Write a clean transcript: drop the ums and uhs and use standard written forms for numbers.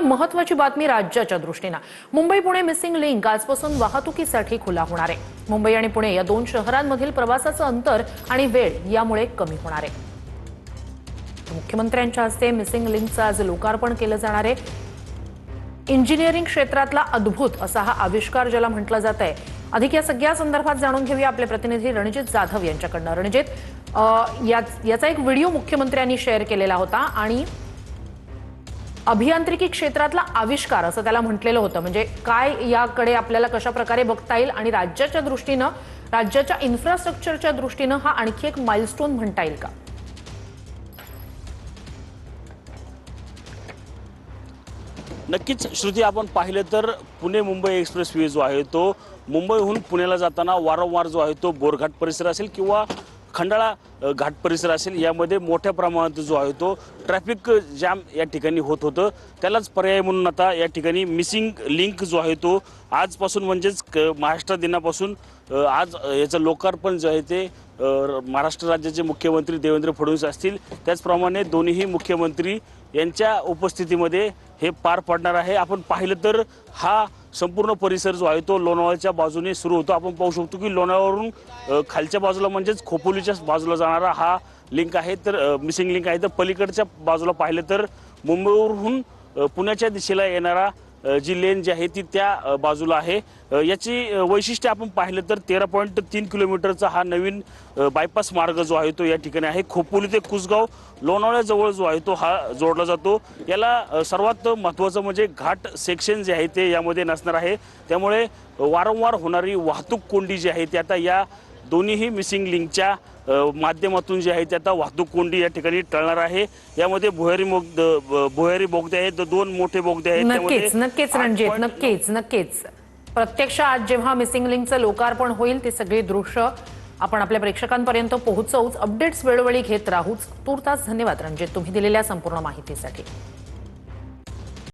महत्त्वाची बातमी राज्याच्या दृष्टीने मुंबई पुणे मिसिंग लिंक आजपासून वाहतुकीसाठी खुला होणार आहे। मुंबई आणि पुणे या दोन शहरांमधील प्रवासाचं अंतर आणि वेळ यामुळे कमी होणार आहे। मुख्यमंत्र्यांच्या हस्ते मिसिंग लिंकचं आज लोकार्पण केलं जाणार आहे। इंजिनिअरिंग क्षेत्रातला अद्भुत असा हा आविष्कार ज्याला म्हटलं जात आहे। अधिक या सगळ्या संदर्भात जाणून घेऊया आपले प्रतिनिधी रणजित जाधव यांच्याकडनं। रणजित, याचा एक व्हिडिओ मुख्यमंत्र्यांनी शेअर केलेला होता आणि अभियांत्रिकी क्षेत्रातला आविष्कार असं त्याला म्हटलेलं होतं। म्हणजे काय याकडे आपल्याला कशा प्रकारे बघता येईल आणि राज्याच्या दृष्टीने, राज्याच्या इन्फ्रास्ट्रक्चरच्या दृष्टीने हा आणखी एक माइलस्टोन म्हणता येईल का? नक्कीच श्रुती, आपण पाहिलं तर पुणे मुंबई एक्सप्रेसवे जो आहे तो मुंबईहून पुण्याला जाताना वारंवार जो आहे तो बोरघाट परिसर असेल किंवा खंडाळा घाट परिसर असेल, यामध्ये मोठ्या प्रमाणात जो आहे तो ट्रॅफिक जॅम या ठिकाणी होत होतं। त्यालाच पर्याय म्हणून आता या ठिकाणी मिसिंग लिंक जो आहे तो आजपासून म्हणजेच महाराष्ट्र दिनापासून आज याचं लोकार्पण जे आहे ते महाराष्ट्र राज्याचे मुख्यमंत्री देवेंद्र फडणवीस असतील, त्याचप्रमाणे दोन्ही मुख्यमंत्री यांच्या उपस्थितीमध्ये हे पार पडणार आहे। आपण पाहिलं तर हा संपूर्ण परिसर जो आहे तो लोणावळ्याच्या बाजूने सुरू होतो। आपण पाहू शकतो की लोणावळ्यावरून खालच्या बाजूला म्हणजेच खोपोलीच्या बाजूला जाणारा हा लिंक आहे, तर मिसिंग लिंक आहे। तर पलीकडच्या बाजूला पाहिलं तर मुंबईवरून पुण्याच्या दिशेला येणारा जी लेन जी आहे ती त्या बाजूला आहे। याची वैशिष्ट्य आपण पाहिलं तर 13.3 किलोमीटरचा हा नवीन बायपास मार्ग जो आहे तो या ठिकाणी आहे। खोपोली ते कुसगाव लोणावळ्याजवळ जो आहे तो हा जोडला जातो। याला सर्वात महत्त्वाचं म्हणजे घाट सेक्शन जे आहे ते यामध्ये नसणार आहे। त्यामुळे वारंवार होणारी वाहतूक कोंडी जी आहे ती आता या दोन्ही मिसिंग लिंकच्या माध्यमातून जी आहे ती आता वाहतूक कोंडी या ठिकाणी टळणार आहे। यामध्ये भुयारी बोगदे आहेत, दोन मोठे बोगदे आहेत। नक्कीच रणजित, नक्कीच प्रत्यक्षात जेव्हा मिसिंग लिंकचं लोकार्पण होईल ती सगळी दृश्य आपण आपल्या प्रेक्षकांपर्यंत पोहोचवूच। अपडेट्स वेळोवेळी घेत राहूच। तूर्तास धन्यवाद रणजित, तुम्ही दिलेल्या संपूर्ण माहितीसाठी।